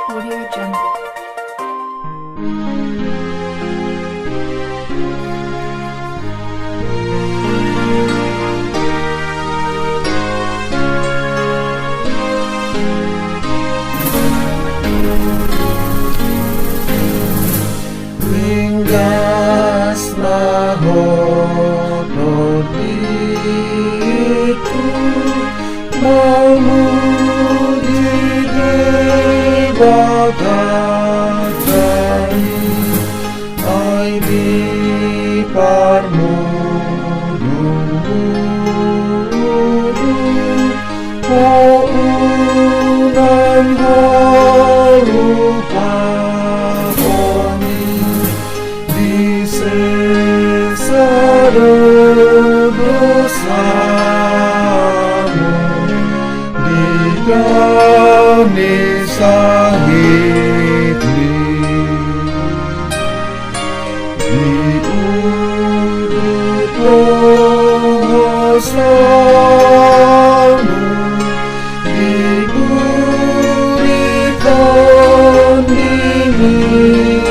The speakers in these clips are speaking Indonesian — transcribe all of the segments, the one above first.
Audio Jungle. Ringgaslah hatiku, memuji debatari, ai di parmudu, oh unan harupani, disesara dosamu, digani sahidli, diurut kuasamu, diberikan ini.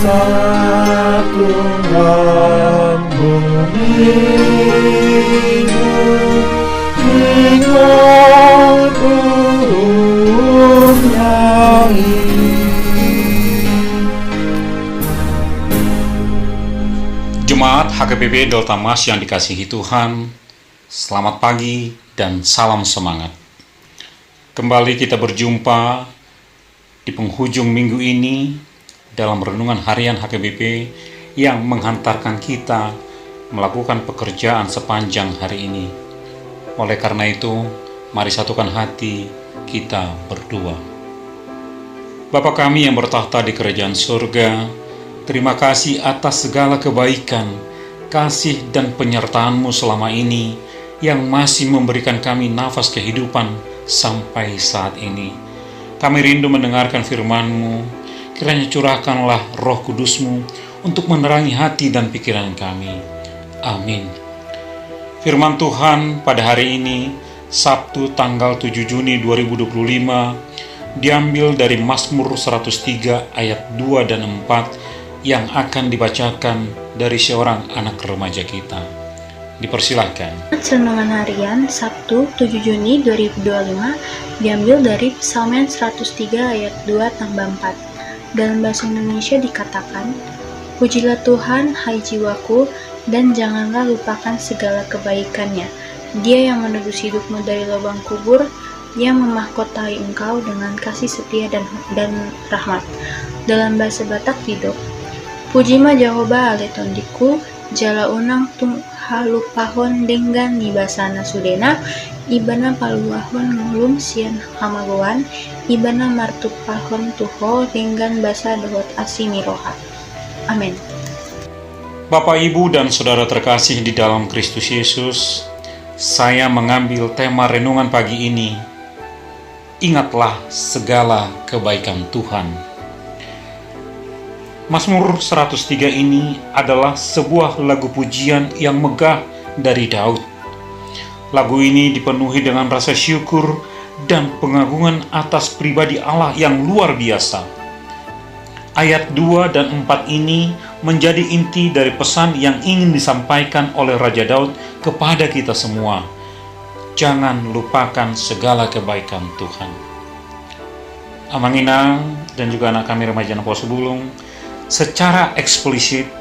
Satu rambumimu ingat umnyai. Jemaat HKBP Delta Mas yang dikasihi Tuhan, selamat pagi dan salam semangat. Kembali kita berjumpa di penghujung minggu ini dalam renungan harian HKBP yang menghantarkan kita melakukan pekerjaan sepanjang hari ini. Oleh karena itu, mari satukan hati kita berdoa. Bapa kami yang bertahta di kerajaan surga, terima kasih atas segala kebaikan, kasih dan penyertaan-Mu selama ini yang masih memberikan kami nafas kehidupan sampai saat ini. Kami rindu mendengarkan firman-Mu. Kiranya curahkanlah Roh Kudus-Mu untuk menerangi hati dan pikiran kami. Amin. Firman Tuhan pada hari ini, Sabtu tanggal 7 Juni 2025, diambil dari Mazmur 103 ayat 2 dan 4 yang akan dibacakan dari seorang anak remaja kita. Dipersilahkan. Renungan harian Sabtu 7 Juni 2025 diambil dari Psalmen 103 ayat 2-4. Dalam bahasa Indonesia dikatakan, pujilah Tuhan, hai jiwaku, dan janganlah lupakan segala kebaikannya. Dia yang menebus hidupmu dari lubang kubur, yang memahkotai engkau dengan kasih setia dan rahmat. Dalam bahasa Batak Didok, pujima Jehovah ale tondiku, jala unang tung halupahon denggan nibasana sudena, ibana paluahon ngulum sian hamagoan, ibana martupahon tuho denggan basa dohot asimiroha. Amin. Bapak, Ibu, dan Saudara terkasih di dalam Kristus Yesus, saya mengambil tema renungan pagi ini, ingatlah segala kebaikan Tuhan. Mazmur 103 ini adalah sebuah lagu pujian yang megah dari Daud. Lagu ini dipenuhi dengan rasa syukur dan pengagungan atas pribadi Allah yang luar biasa. Ayat 2 dan 4 ini menjadi inti dari pesan yang ingin disampaikan oleh Raja Daud kepada kita semua. Jangan lupakan segala kebaikan Tuhan. Amang Inang dan juga anak kami remaja Poso Bulung, secara eksplisit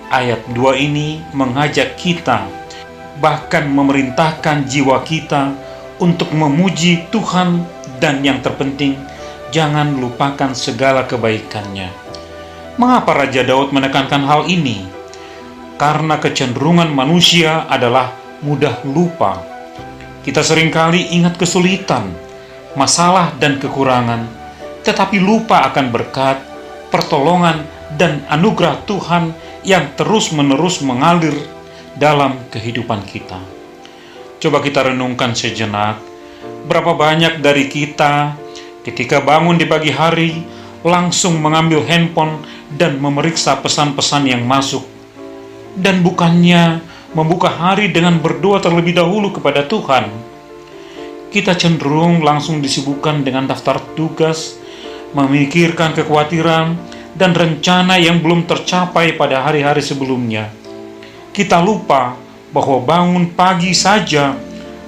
ayat 2 ini mengajak kita, bahkan memerintahkan jiwa kita untuk memuji Tuhan, dan yang terpenting, jangan lupakan segala kebaikannya. Mengapa Raja Daud menekankan hal ini? Karena kecenderungan manusia adalah mudah lupa. Kita seringkali ingat kesulitan, masalah dan kekurangan, tetapi lupa akan berkat, pertolongan, dan anugerah Tuhan yang terus-menerus mengalir dalam kehidupan kita. Coba kita renungkan sejenak, Berapa banyak dari kita ketika bangun di pagi hari langsung mengambil handphone dan memeriksa pesan-pesan yang masuk, dan bukannya membuka hari dengan berdoa terlebih dahulu kepada Tuhan. Kita cenderung langsung disibukkan dengan daftar tugas, memikirkan kekhawatiran dan rencana yang belum tercapai pada hari-hari sebelumnya. Kita lupa bahwa bangun pagi saja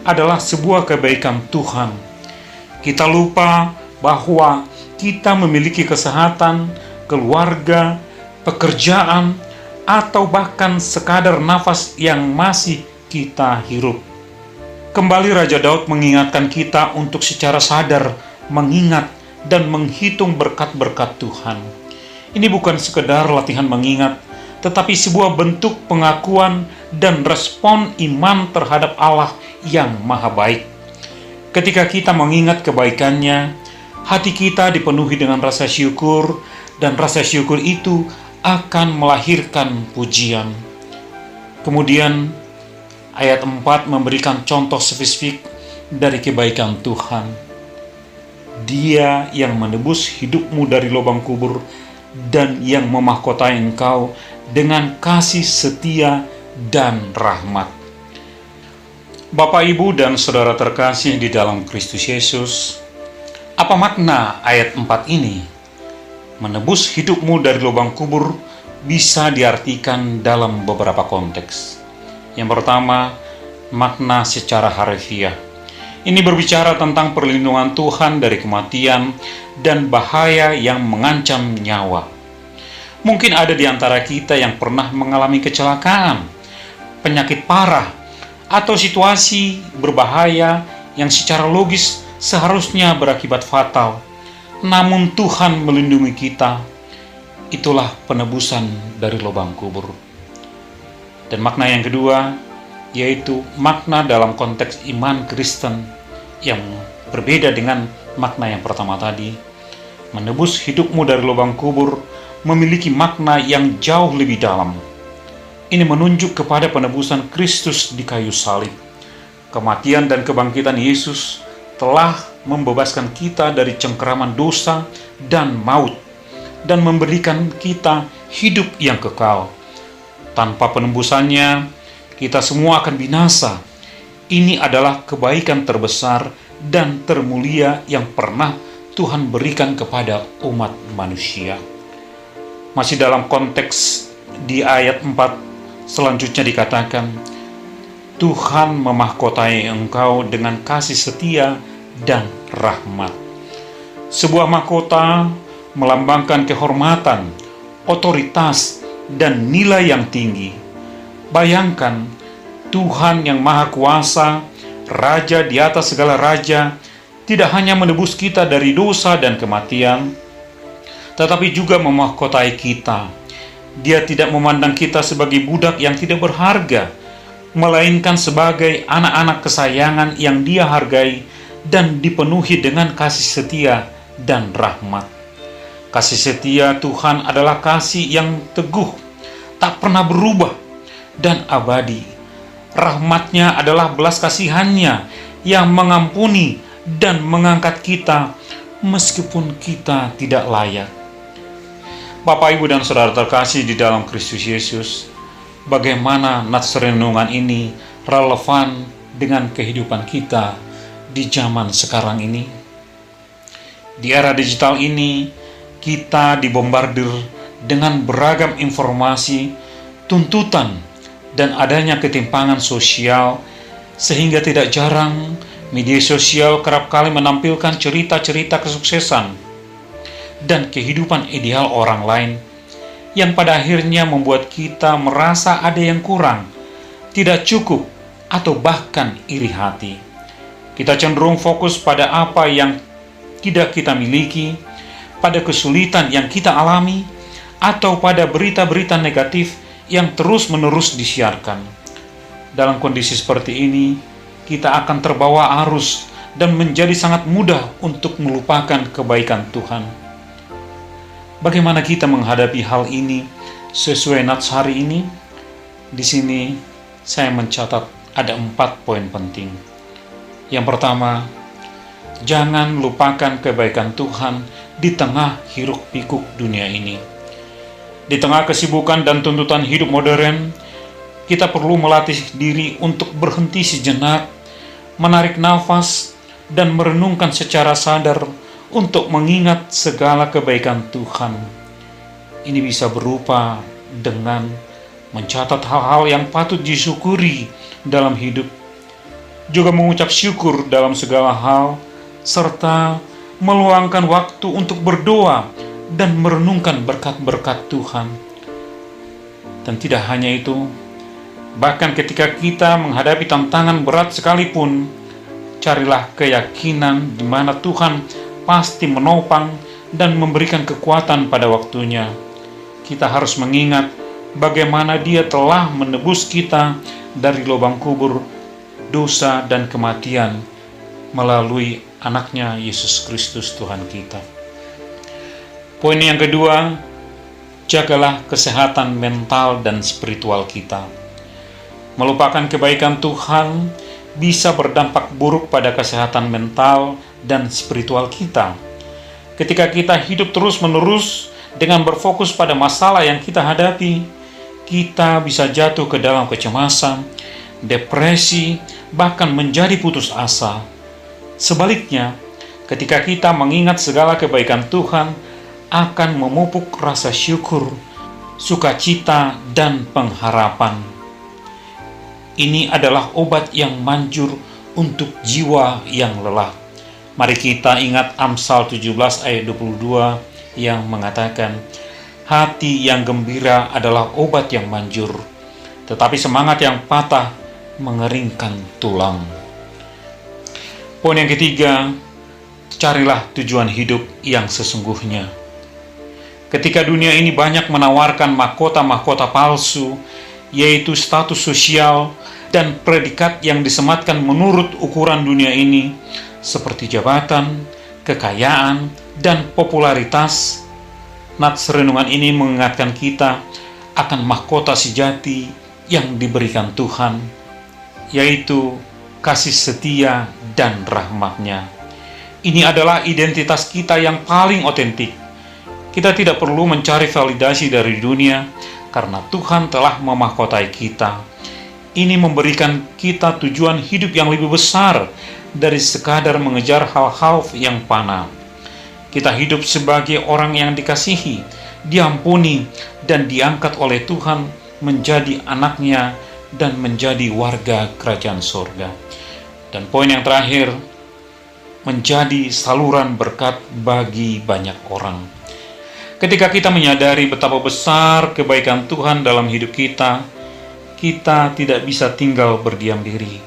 adalah sebuah kebaikan Tuhan. Kita lupa bahwa kita memiliki kesehatan, keluarga, pekerjaan, atau bahkan sekadar nafas yang masih kita hirup. Kembali Raja Daud mengingatkan kita untuk secara sadar mengingat dan menghitung berkat-berkat Tuhan. Ini bukan sekedar latihan mengingat, tetapi sebuah bentuk pengakuan dan respon iman terhadap Allah yang maha baik. Ketika kita mengingat kebaikannya, hati kita dipenuhi dengan rasa syukur, dan rasa syukur itu akan melahirkan pujian. Kemudian ayat 4 memberikan contoh spesifik dari kebaikan Tuhan. Dia yang menebus hidupmu dari lubang kubur dan yang memahkotai engkau dengan kasih setia dan rahmat. Bapak, Ibu, dan saudara terkasih di dalam Kristus Yesus, apa makna ayat 4 ini? Menebus hidupmu dari lubang kubur bisa diartikan dalam beberapa konteks. Yang pertama, makna secara harfiah. Ini berbicara tentang perlindungan Tuhan dari kematian dan bahaya yang mengancam nyawa. Mungkin ada di antara kita yang pernah mengalami kecelakaan, penyakit parah, atau situasi berbahaya yang secara logis seharusnya berakibat fatal. Namun Tuhan melindungi kita. Itulah penebusan dari lubang kubur. Dan makna yang kedua, yaitu makna dalam konteks iman Kristen yang berbeda dengan makna yang pertama tadi. Menebus hidupmu dari lubang kubur memiliki makna yang jauh lebih dalam. Ini menunjuk kepada penebusan Kristus di kayu salib. Kematian dan kebangkitan Yesus telah membebaskan kita dari cengkeraman dosa dan maut, dan memberikan kita hidup yang kekal. Tanpa penembusannya, kita semua akan binasa. Ini adalah kebaikan terbesar dan termulia yang pernah Tuhan berikan kepada umat manusia. Masih dalam konteks di ayat 4 selanjutnya dikatakan, Tuhan memahkotai engkau dengan kasih setia dan rahmat. Sebuah mahkota melambangkan kehormatan, otoritas, dan nilai yang tinggi. Bayangkan, Tuhan yang maha kuasa, Raja di atas segala raja, tidak hanya menebus kita dari dosa dan kematian, tetapi juga memahkotai kita. Dia tidak memandang kita sebagai budak yang tidak berharga, melainkan sebagai anak-anak kesayangan yang Dia hargai dan dipenuhi dengan kasih setia dan rahmat. Kasih setia Tuhan adalah kasih yang teguh, tak pernah berubah, dan abadi. Rahmat-Nya adalah belas kasihan-Nya yang mengampuni dan mengangkat kita meskipun kita tidak layak. Bapak, Ibu, dan saudara terkasih di dalam Kristus Yesus, bagaimana nats renungan ini relevan dengan kehidupan kita di zaman sekarang ini? Di era digital ini, kita dibombardir dengan beragam informasi, tuntutan, dan adanya ketimpangan sosial, sehingga tidak jarang media sosial kerap kali menampilkan cerita-cerita kesuksesan dan kehidupan ideal orang lain, yang pada akhirnya membuat kita merasa ada yang kurang, tidak cukup, atau bahkan iri hati. Kita cenderung fokus pada apa yang tidak kita miliki, pada kesulitan yang kita alami, atau pada berita-berita negatif yang terus-menerus disiarkan. Dalam kondisi seperti ini, kita akan terbawa arus dan menjadi sangat mudah untuk melupakan kebaikan Tuhan. Bagaimana kita menghadapi hal ini sesuai nats hari ini? Di sini saya mencatat ada 4 poin penting. Yang pertama, Jangan lupakan kebaikan Tuhan di tengah hiruk-pikuk dunia ini. Di tengah kesibukan dan tuntutan hidup modern, kita perlu melatih diri untuk berhenti sejenak, menarik nafas, dan merenungkan secara sadar untuk mengingat segala kebaikan Tuhan. Ini bisa berupa dengan mencatat hal-hal yang patut disyukuri dalam hidup, juga mengucap syukur dalam segala hal, serta meluangkan waktu untuk berdoa dan merenungkan berkat-berkat Tuhan. Dan tidak hanya itu, bahkan ketika kita menghadapi tantangan berat sekalipun, carilah keyakinan di mana Tuhan pasti menopang dan memberikan kekuatan pada waktunya. Kita harus mengingat bagaimana Dia telah menebus kita dari lubang kubur dosa dan kematian melalui Anaknya Yesus Kristus Tuhan kita. Poin yang kedua, jagalah kesehatan mental dan spiritual kita. Melupakan kebaikan Tuhan bisa berdampak buruk pada kesehatan mental dan spiritual kita. Ketika kita hidup terus-menerus dengan berfokus pada masalah yang kita hadapi, kita bisa jatuh ke dalam kecemasan, depresi, bahkan menjadi putus asa. Sebaliknya, ketika kita mengingat segala kebaikan Tuhan, akan memupuk rasa syukur, sukacita, dan pengharapan. Ini adalah obat yang manjur untuk jiwa yang lelah. Mari kita ingat Amsal 17 ayat 22 yang mengatakan, hati yang gembira adalah obat yang manjur, tetapi semangat yang patah mengeringkan tulang. Poin yang ketiga, carilah tujuan hidup yang sesungguhnya. Ketika dunia ini banyak menawarkan mahkota-mahkota palsu, yaitu status sosial dan predikat yang disematkan menurut ukuran dunia ini, seperti jabatan, kekayaan, dan popularitas, nats renungan ini mengingatkan kita akan mahkota sejati yang diberikan Tuhan, yaitu kasih setia dan rahmat-Nya. Ini adalah identitas kita yang paling otentik. Kita tidak perlu mencari validasi dari dunia, karena Tuhan telah memahkotai kita. Ini memberikan kita tujuan hidup yang lebih besar dari sekadar mengejar hal-hal yang fana. Kita hidup sebagai orang yang dikasihi, diampuni, dan diangkat oleh Tuhan menjadi anak-Nya dan menjadi warga kerajaan surga. Dan poin yang terakhir, menjadi saluran berkat bagi banyak orang. Ketika kita menyadari betapa besar kebaikan Tuhan dalam hidup kita, kita tidak bisa tinggal berdiam diri.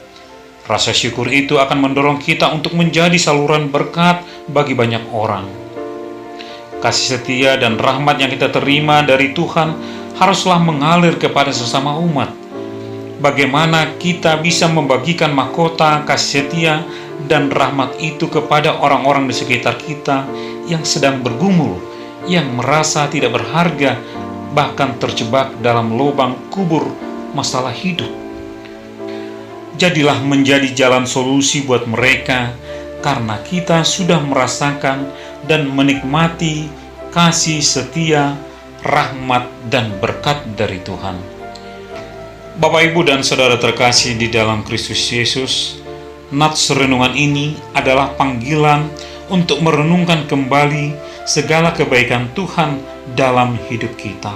Rasa syukur itu akan mendorong kita untuk menjadi saluran berkat bagi banyak orang. Kasih setia dan rahmat yang kita terima dari Tuhan haruslah mengalir kepada sesama umat. Bagaimana kita bisa membagikan mahkota kasih setia dan rahmat itu kepada orang-orang di sekitar kita yang sedang bergumul, yang merasa tidak berharga, bahkan terjebak dalam lubang kubur masalah hidup. Jadilah menjadi jalan solusi buat mereka, karena kita sudah merasakan dan menikmati kasih setia, rahmat, dan berkat dari Tuhan. Bapak, Ibu, dan Saudara terkasih di dalam Kristus Yesus, nats renungan ini adalah panggilan untuk merenungkan kembali segala kebaikan Tuhan dalam hidup kita.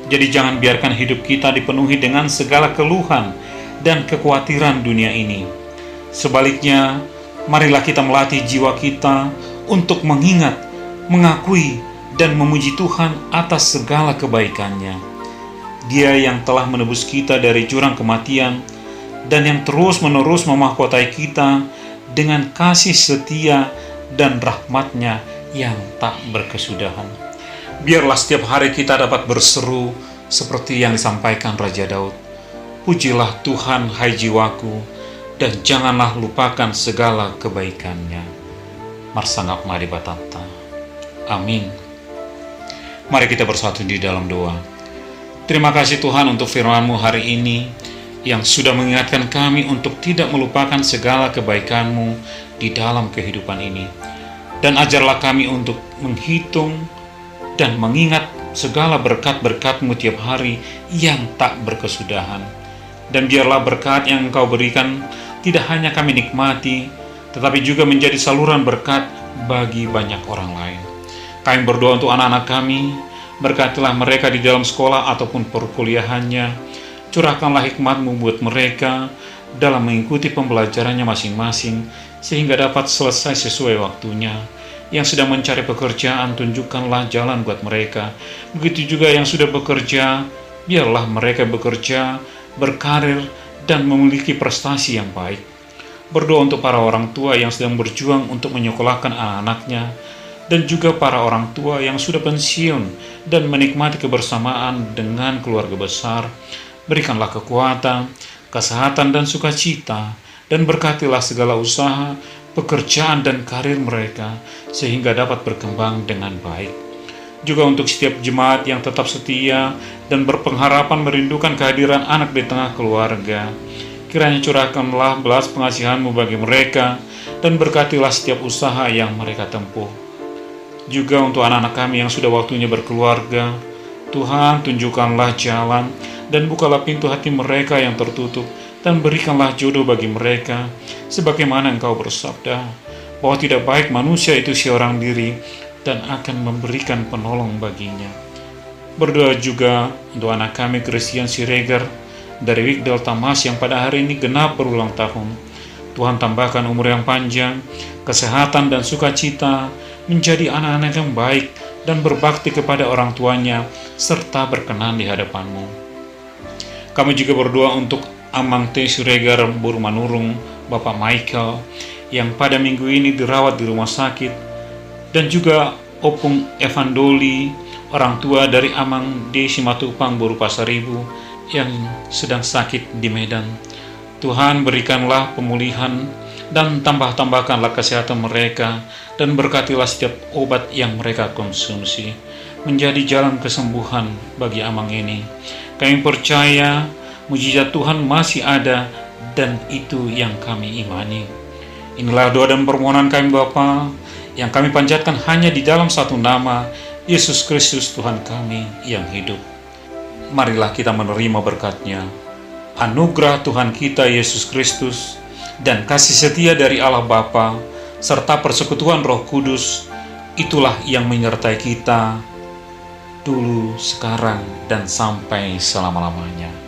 Jadi jangan biarkan hidup kita dipenuhi dengan segala keluhan dan kekhawatiran dunia ini. Sebaliknya, marilah kita melatih jiwa kita untuk mengingat, mengakui, dan memuji Tuhan atas segala kebaikan-Nya. Dia yang telah menebus kita dari jurang kematian dan yang terus-menerus memahkotai kita dengan kasih setia dan rahmat-Nya yang tak berkesudahan. Biarlah setiap hari kita dapat berseru seperti yang disampaikan Raja Daud. Pujilah Tuhan, hai jiwaku, dan janganlah lupakan segala kebaikan-Nya. Marsangap Madi Batata. Amin. Mari kita bersatu di dalam doa. Terima kasih Tuhan untuk firman-Mu hari ini yang sudah mengingatkan kami untuk tidak melupakan segala kebaikan-Mu di dalam kehidupan ini. Dan ajarlah kami untuk menghitung dan mengingat segala berkat-berkat-Mu tiap hari yang tak berkesudahan. Dan biarlah berkat yang Engkau berikan tidak hanya kami nikmati, tetapi juga menjadi saluran berkat bagi banyak orang lain. Kami berdoa untuk anak-anak kami, berkatilah mereka di dalam sekolah ataupun perkuliahannya. Curahkanlah hikmat-Mu buat mereka dalam mengikuti pembelajarannya masing-masing, sehingga dapat selesai sesuai waktunya. Yang sedang mencari pekerjaan, tunjukkanlah jalan buat mereka. Begitu juga yang sudah bekerja, biarlah mereka bekerja, berkarir, dan memiliki prestasi yang baik. Berdoa untuk para orang tua yang sedang berjuang untuk menyekolahkan anak-anaknya, dan juga para orang tua yang sudah pensiun dan menikmati kebersamaan dengan keluarga besar. Berikanlah kekuatan, kesehatan, dan sukacita, dan berkatilah segala usaha, pekerjaan, dan karir mereka, sehingga dapat berkembang dengan baik. Juga untuk setiap jemaat yang tetap setia dan berpengharapan merindukan kehadiran anak di tengah keluarga, kiranya curahkanlah belas pengasihan-Mu bagi mereka, dan berkatilah setiap usaha yang mereka tempuh. Juga untuk anak-anak kami yang sudah waktunya berkeluarga, Tuhan tunjukkanlah jalan, dan bukalah pintu hati mereka yang tertutup, dan berikanlah jodoh bagi mereka, sebagaimana Engkau bersabda, bahwa tidak baik manusia itu seorang diri, dan akan memberikan penolong baginya. Berdoa juga untuk anak kami Christian Siregar dari Wigdal Tamas yang pada hari ini genap berulang tahun. Tuhan tambahkan umur yang panjang, kesehatan, dan sukacita, menjadi anak-anak yang baik dan berbakti kepada orang tuanya, serta berkenan di hadapan-Mu. Kami juga berdoa untuk Amang T. Siregar Burmanurung, Bapak Michael, yang pada minggu ini dirawat di rumah sakit, dan juga Opung Evandoli, orang tua dari Amang D. Simatupang Boru Pasaribu, yang sedang sakit di Medan. Tuhan berikanlah pemulihan dan tambahkanlah kesehatan mereka, dan berkatilah setiap obat yang mereka konsumsi menjadi jalan kesembuhan bagi Amang ini. Kami percaya mujizat Tuhan masih ada, dan itu yang kami imani. Inilah doa dan permohonan kami Bapa, yang kami panjatkan hanya di dalam satu nama, Yesus Kristus Tuhan kami yang hidup. Marilah kita menerima berkat-Nya. Anugerah Tuhan kita Yesus Kristus, dan kasih setia dari Allah Bapa, serta persekutuan Roh Kudus, itulah yang menyertai kita dulu, sekarang, dan sampai selama-lamanya.